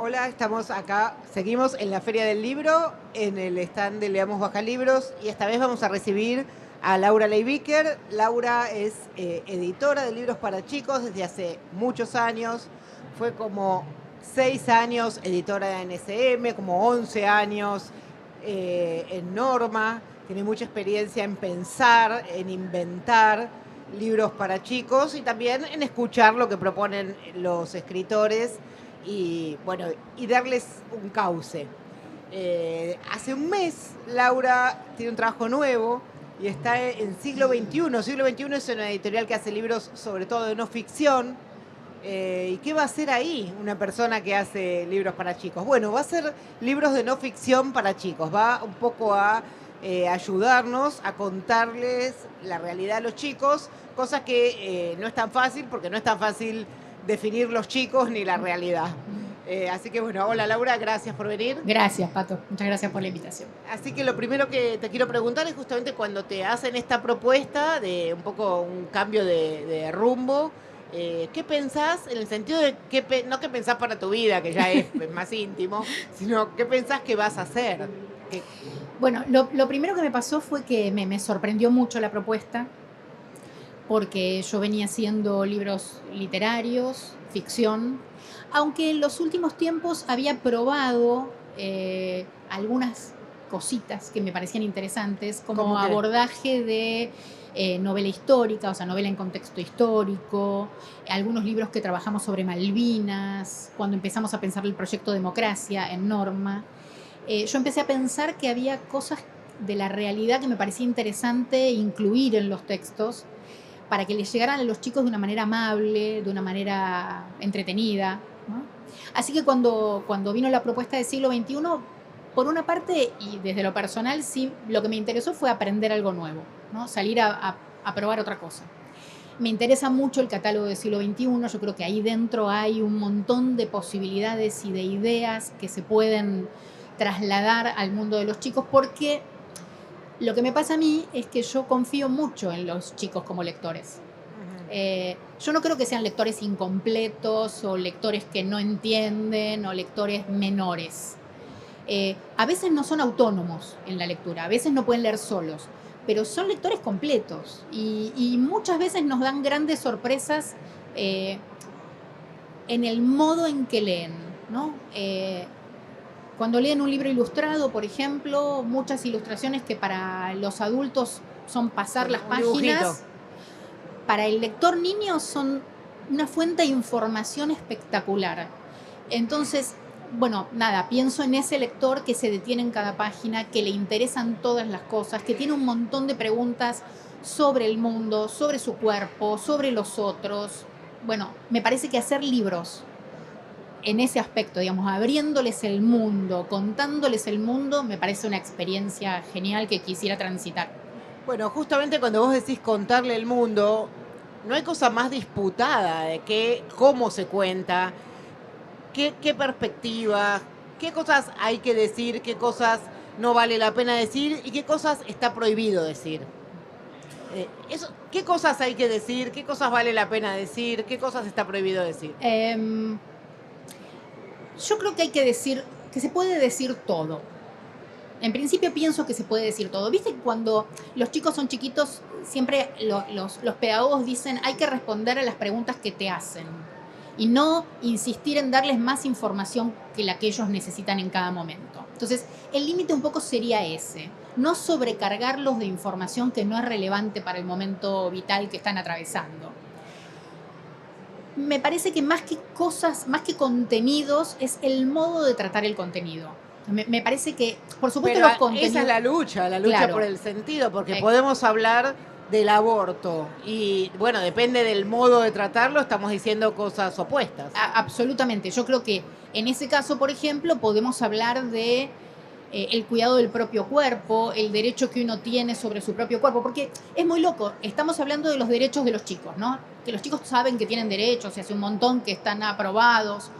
Hola, estamos acá, seguimos en la Feria del Libro, en el stand de Leamos Baja Libros, y esta vez vamos a recibir a Laura Leibiker. Laura es editora de libros para chicos desde hace muchos años, fue como 6 años editora de NSM, como 11 años en Norma, tiene mucha experiencia en pensar, en inventar libros para chicos y también en escuchar lo que proponen los escritores y bueno, y darles un cauce. Hace un mes Laura tiene un trabajo nuevo y está en Siglo XXI. Siglo XXI es una editorial que hace libros sobre todo de no ficción. ¿Y qué va a hacer ahí una persona que hace libros para chicos? Bueno, va a hacer libros de no ficción para chicos. Va un poco a ayudarnos a contarles la realidad a los chicos, cosas que no es tan fácil porque no es tan fácil definir los chicos ni la realidad. Así que bueno, hola Laura, gracias por venir. Gracias, Pato. Muchas gracias por la invitación. Así que lo primero que te quiero preguntar es justamente cuando te hacen esta propuesta de un poco un cambio de rumbo, ¿qué pensás en el sentido de no qué pensás para tu vida, que ya es más íntimo, sino qué pensás que vas a hacer? ¿Qué- Bueno, lo primero que me pasó fue que me sorprendió mucho la propuesta, porque yo venía haciendo libros literarios, ficción, aunque en los últimos tiempos había probado algunas cositas que me parecían interesantes, como ¿Cómo qué? abordaje de novela histórica, o sea, novela en contexto histórico, algunos libros que trabajamos sobre Malvinas, cuando empezamos a pensar el proyecto Democracia en Norma. Yo empecé a pensar que había cosas de la realidad que me parecía interesante incluir en los textos para que les llegaran a los chicos de una manera amable, de una manera entretenida, ¿no? Así que cuando vino la propuesta de Siglo XXI, por una parte, y desde lo personal, sí, lo que me interesó fue aprender algo nuevo, ¿no? Salir a probar otra cosa. Me interesa mucho el catálogo de Siglo XXI, yo creo que ahí dentro hay un montón de posibilidades y de ideas que se pueden trasladar al mundo de los chicos, porque lo que me pasa a mí es que yo confío mucho en los chicos como lectores. Yo no creo que sean lectores incompletos o lectores que no entienden o lectores menores. A veces no son autónomos en la lectura, a veces no pueden leer solos, pero son lectores completos y muchas veces nos dan grandes sorpresas eh, en el modo en que leen, ¿no? Cuando leen un libro ilustrado, por ejemplo, muchas ilustraciones que para los adultos son pasar las Un dibujito. páginas, para el lector niño son una fuente de información espectacular. Entonces, bueno, nada, pienso en ese lector que se detiene en cada página, que le interesan todas las cosas, que tiene un montón de preguntas sobre el mundo, sobre su cuerpo, sobre los otros. Bueno, me parece que hacer libros en ese aspecto, digamos, abriéndoles el mundo, contándoles el mundo, me parece una experiencia genial que quisiera transitar. Bueno, justamente cuando vos decís contarle el mundo, no hay cosa más disputada de que cómo se cuenta, qué perspectiva, qué cosas hay que decir, qué cosas no vale la pena decir y qué cosas está prohibido decir. ¿Qué cosas hay que decir? ¿Qué cosas vale la pena decir? ¿Qué cosas está prohibido decir? Yo creo que hay que decir, que se puede decir todo. En principio pienso que se puede decir todo. ¿Viste que cuando los chicos son chiquitos, siempre los pedagogos dicen hay que responder a las preguntas que te hacen y no insistir en darles más información que la que ellos necesitan en cada momento? Entonces, el límite un poco sería ese, no sobrecargarlos de información que no es relevante para el momento vital que están atravesando. Me parece que más que cosas, más que contenidos, es el modo de tratar el contenido. Me parece que, por supuesto, Pero los contenidos... esa es la lucha Claro. por el sentido, porque podemos hablar del aborto y bueno, depende del modo de tratarlo, estamos diciendo cosas opuestas. Absolutamente. Yo creo que en ese caso, por ejemplo, podemos hablar de el cuidado del propio cuerpo, el derecho que uno tiene sobre su propio cuerpo, porque es muy loco, estamos hablando de los derechos de los chicos, ¿no? Que los chicos saben que tienen derechos, y hace un montón que están aprobados,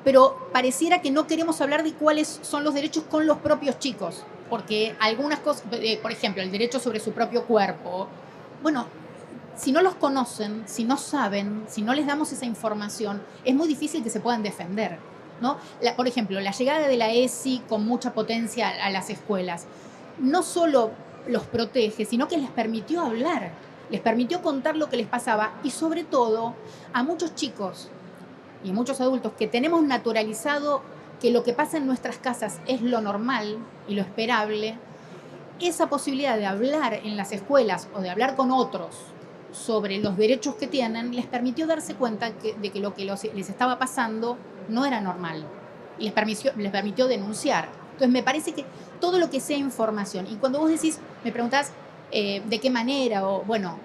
pero pareciera que no queremos hablar de cuáles son los derechos con los propios chicos, porque algunas cosas, por ejemplo, el derecho sobre su propio cuerpo, bueno, si no los conocen, si no saben, si no les damos esa información, es muy difícil que se puedan defender. ¿no? Por ejemplo, la llegada de la ESI con mucha potencia a las escuelas, no solo los protege, sino que les permitió hablar, les permitió contar lo que les pasaba y sobre todo a muchos chicos y a muchos adultos que tenemos naturalizado que lo que pasa en nuestras casas es lo normal y lo esperable, esa posibilidad de hablar en las escuelas o de hablar con otros sobre los derechos que tienen, les permitió darse cuenta de que lo que les estaba pasando no era normal. Y les permitió denunciar. Entonces me parece que todo lo que sea información, y cuando vos decís, me preguntás de qué manera, o bueno,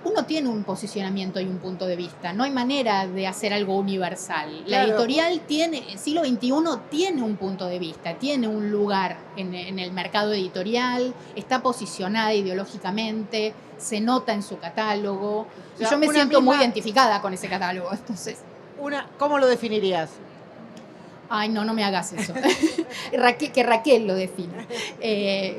uno tiene un posicionamiento y un punto de vista, no hay manera de hacer algo universal. La editorial tiene, el siglo XXI tiene un punto de vista, tiene un lugar en el mercado editorial, está posicionada ideológicamente, se nota en su catálogo, o sea, y yo me siento muy identificada con ese catálogo. Entonces, ¿cómo lo definirías? Ay, no me hagas eso. Que Raquel lo defina.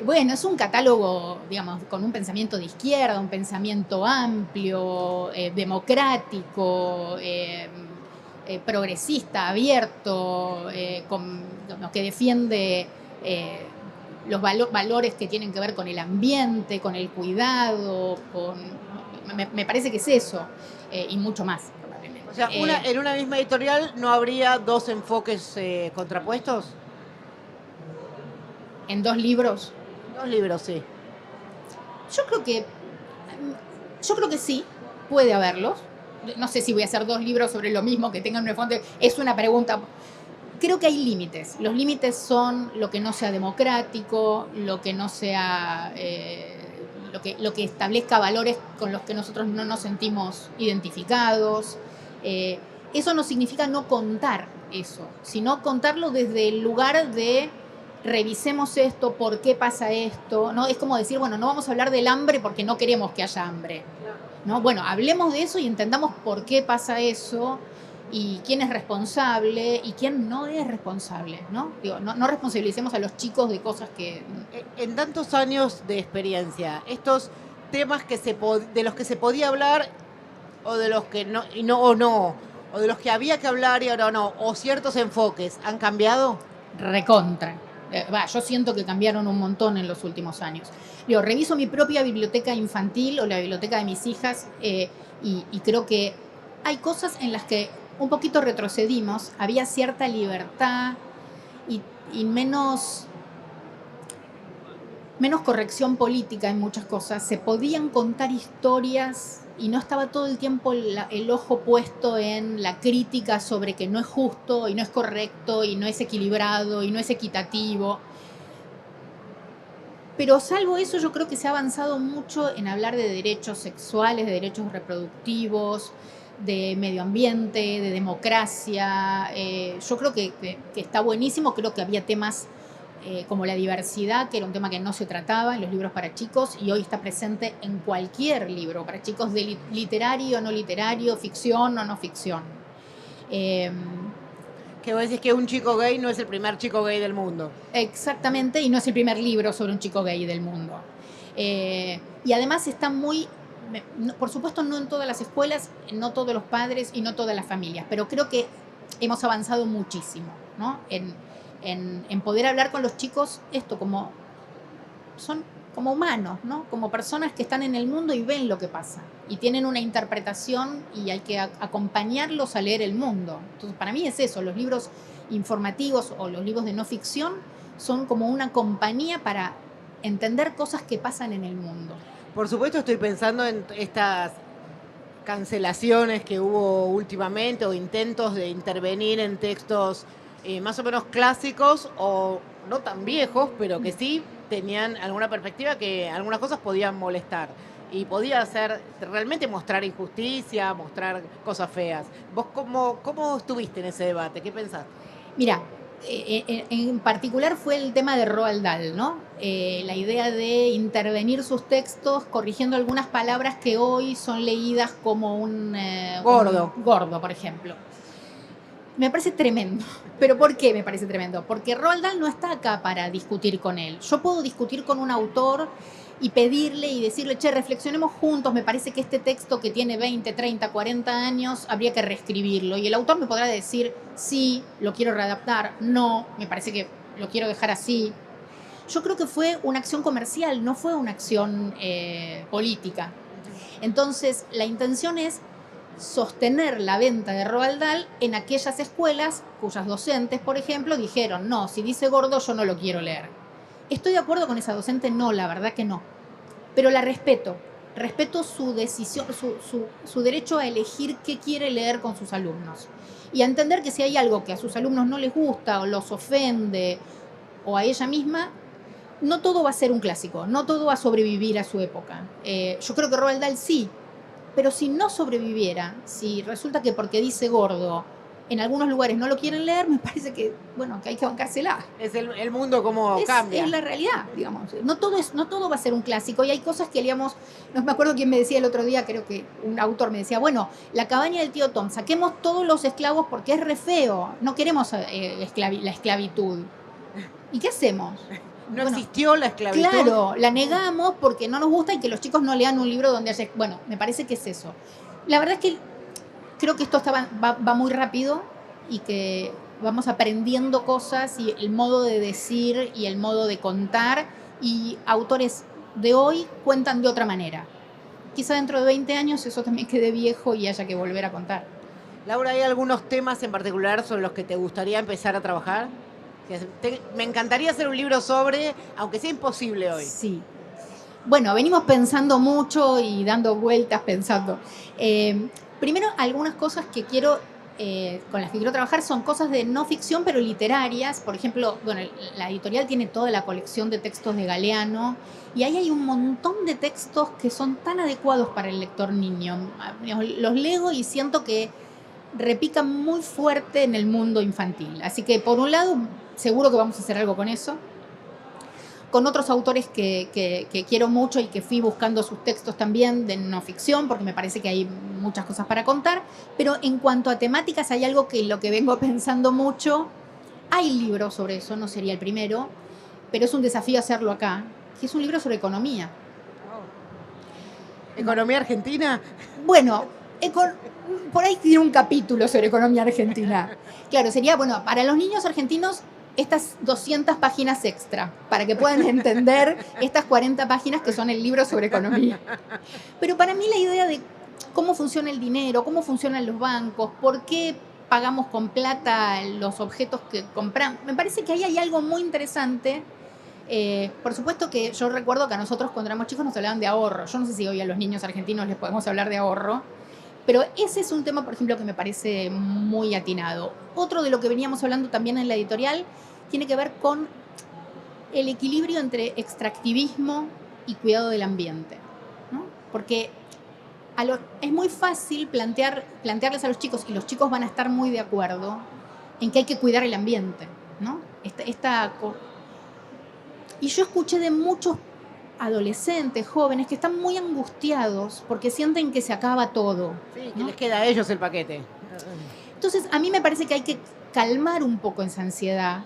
Bueno, es un catálogo, digamos, con un pensamiento de izquierda, un pensamiento amplio, democrático, progresista, abierto, que defiende los valores que tienen que ver con el ambiente, con el cuidado, me parece que es eso, y mucho más. O sea, en una misma editorial no habría dos enfoques contrapuestos. ¿En dos libros? Dos libros, sí. Yo creo que sí, puede haberlos. No sé si voy a hacer dos libros sobre lo mismo que tengan un enfoque. Es una pregunta. Creo que hay límites. Los límites son lo que no sea democrático, lo que no sea lo que establezca valores con los que nosotros no nos sentimos identificados. Eso no significa no contar eso, sino contarlo desde el lugar de revisemos esto, por qué pasa esto, ¿no? Es como decir, bueno, no vamos a hablar del hambre porque no queremos que haya hambre, ¿no? Bueno, hablemos de eso y entendamos por qué pasa eso y quién es responsable y quién no es responsable, ¿no? Digo, no responsabilicemos a los chicos de cosas que... En tantos años de experiencia, estos temas de los que se podía hablar o de los que o de los que había que hablar y ahora no, o ciertos enfoques, ¿han cambiado? Recontra. Yo siento que cambiaron un montón en los últimos años. Yo reviso mi propia biblioteca infantil o la biblioteca de mis hijas y creo que hay cosas en las que un poquito retrocedimos, había cierta libertad y menos corrección política en muchas cosas, se podían contar historias y no estaba todo el tiempo el ojo puesto en la crítica sobre que no es justo y no es correcto y no es equilibrado y no es equitativo. Pero salvo eso, yo creo que se ha avanzado mucho en hablar de derechos sexuales, de derechos reproductivos, de medio ambiente, de democracia. Yo creo que está buenísimo, creo que había temas como la diversidad, que era un tema que no se trataba en los libros para chicos y hoy está presente en cualquier libro para chicos, de literario, no literario, ficción o no ficción. Que vos decís que un chico gay no es el primer chico gay del mundo. Exactamente, y no es el primer libro sobre un chico gay del mundo. Y además está muy... Por supuesto, no en todas las escuelas, no todos los padres y no todas las familias, pero creo que hemos avanzado muchísimo, ¿no? En poder hablar con los chicos, son como humanos, ¿no? Como personas que están en el mundo y ven lo que pasa y tienen una interpretación y hay que acompañarlos a leer el mundo. Entonces, para mí es eso, los libros informativos o los libros de no ficción son como una compañía para entender cosas que pasan en el mundo. Por supuesto, estoy pensando en estas cancelaciones que hubo últimamente o intentos de intervenir en textos más o menos clásicos o no tan viejos, pero que sí tenían alguna perspectiva que algunas cosas podían molestar y podía hacer realmente mostrar injusticia, mostrar cosas feas. ¿Vos cómo estuviste en ese debate? ¿Qué pensaste? Mira, en particular fue el tema de Roald Dahl, ¿no? La idea de intervenir sus textos corrigiendo algunas palabras que hoy son leídas como un gordo, por ejemplo. Me parece tremendo. ¿Pero por qué me parece tremendo? Porque Roald Dahl no está acá para discutir con él. Yo puedo discutir con un autor y pedirle y decirle, che, reflexionemos juntos, me parece que este texto que tiene 20, 30, 40 años, habría que reescribirlo. Y el autor me podrá decir, sí, lo quiero readaptar, no, me parece que lo quiero dejar así. Yo creo que fue una acción comercial, no fue una acción política. Entonces, la intención es sostener la venta de Roald Dahl en aquellas escuelas cuyas docentes, por ejemplo, dijeron, no, si dice gordo yo no lo quiero leer. ¿Estoy de acuerdo con esa docente? No, la verdad que no. Pero la respeto. Respeto su decisión, su derecho a elegir qué quiere leer con sus alumnos. Y a entender que si hay algo que a sus alumnos no les gusta o los ofende o a ella misma, no todo va a ser un clásico, no todo va a sobrevivir a su época. Yo creo que Roald Dahl sí, pero si no sobreviviera, si resulta que porque dice gordo, en algunos lugares no lo quieren leer, me parece que, bueno, que hay que bancársela. Es el mundo como cambia. Es la realidad, digamos. No todo va a ser un clásico y hay cosas que, digamos, no me acuerdo quién me decía el otro día, creo que un autor me decía, bueno, la cabaña del tío Tom, saquemos todos los esclavos porque es re feo, no queremos la esclavitud. ¿Y qué hacemos? No existió la esclavitud. Claro, la negamos porque no nos gusta y que los chicos no lean un libro donde haya... Bueno, me parece que es eso. La verdad es que creo que esto va muy rápido y que vamos aprendiendo cosas y el modo de decir y el modo de contar, y autores de hoy cuentan de otra manera. Quizá dentro de 20 años eso también quede viejo y haya que volver a contar. Laura, ¿hay algunos temas en particular sobre los que te gustaría empezar a trabajar? Me encantaría hacer un libro sobre, aunque sea imposible hoy. Sí. Bueno, venimos pensando mucho y dando vueltas pensando. Primero, algunas cosas que quiero, con las que quiero trabajar son cosas de no ficción, pero literarias. Por ejemplo, bueno, la editorial tiene toda la colección de textos de Galeano y ahí hay un montón de textos que son tan adecuados para el lector niño. Los leo y siento que repican muy fuerte en el mundo infantil. Así que, por un lado, seguro que vamos a hacer algo con eso. Con otros autores que quiero mucho y que fui buscando sus textos también de no ficción, porque me parece que hay muchas cosas para contar. Pero en cuanto a temáticas, hay algo que lo que vengo pensando mucho. Hay libros sobre eso, no sería el primero, pero es un desafío hacerlo acá, que es un libro sobre economía. ¿Economía argentina? Bueno, por ahí tiene un capítulo sobre economía argentina. Claro, sería, bueno, para los niños argentinos, estas 200 páginas extra, para que puedan entender estas 40 páginas que son el libro sobre economía. Pero para mí la idea de cómo funciona el dinero, cómo funcionan los bancos, por qué pagamos con plata los objetos que compramos, me parece que ahí hay algo muy interesante. Por supuesto que yo recuerdo que a nosotros cuando éramos chicos nos hablaban de ahorro. Yo no sé si hoy a los niños argentinos les podemos hablar de ahorro, pero ese es un tema, por ejemplo, que me parece muy atinado. Otro de lo que veníamos hablando también en la editorial tiene que ver con el equilibrio entre extractivismo y cuidado del ambiente, ¿no? Porque es muy fácil plantearles a los chicos, y los chicos van a estar muy de acuerdo, en que hay que cuidar el ambiente, ¿no? Y yo escuché de muchos adolescentes, jóvenes, que están muy angustiados porque sienten que se acaba todo. Sí, que les queda a ellos el paquete. Entonces, a mí me parece que hay que calmar un poco esa ansiedad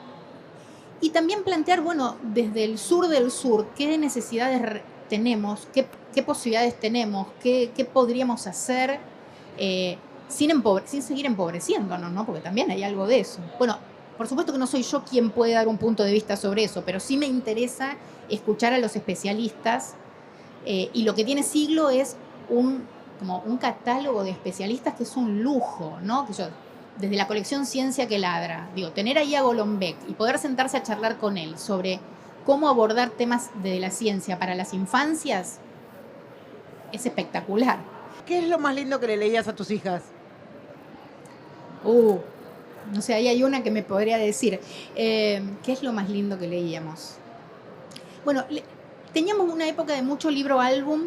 y también plantear, bueno, desde el sur del sur, qué necesidades tenemos, qué posibilidades tenemos, qué podríamos hacer sin seguir empobreciéndonos, ¿no? Porque también hay algo de eso. Bueno, por supuesto que no soy yo quien puede dar un punto de vista sobre eso, pero sí me interesa escuchar a los especialistas, y lo que tiene Siglo es como un catálogo de especialistas que es un lujo, ¿no? Que yo, desde la colección Ciencia que Ladra, digo, tener ahí a Golombek y poder sentarse a charlar con él sobre cómo abordar temas de la ciencia para las infancias es espectacular. ¿Qué es lo más lindo que le leías a tus hijas? No sé, ahí hay una que me podría decir. ¿Qué es lo más lindo que leíamos? Bueno, teníamos una época de mucho libro álbum,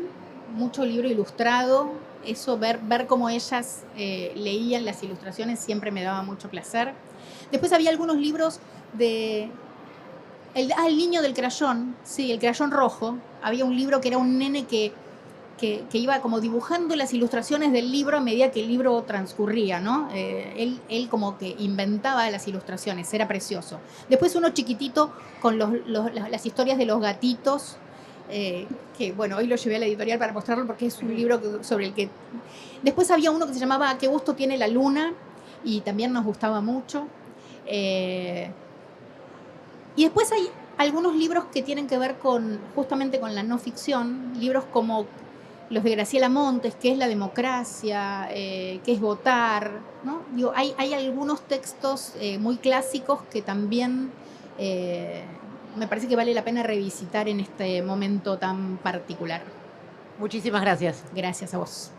mucho libro ilustrado. Eso, ver cómo ellas leían las ilustraciones siempre me daba mucho placer. Después había algunos libros de... El niño del crayón, sí, el crayón rojo. Había un libro que era un nene que iba como dibujando las ilustraciones del libro a medida que el libro transcurría, ¿no? Él como que inventaba las ilustraciones, era precioso. Después uno chiquitito con las historias de los gatitos, que bueno, hoy lo llevé a la editorial para mostrarlo porque es un libro sobre el que... Después había uno que se llamaba ¿Qué gusto tiene la luna? Y también nos gustaba mucho. Y después hay algunos libros que tienen que ver justamente con la no ficción, libros como los de Graciela Montes, que es la democracia, que es votar, ¿no? Digo, hay algunos textos muy clásicos que también me parece que vale la pena revisitar en este momento tan particular. Muchísimas gracias. Gracias a vos.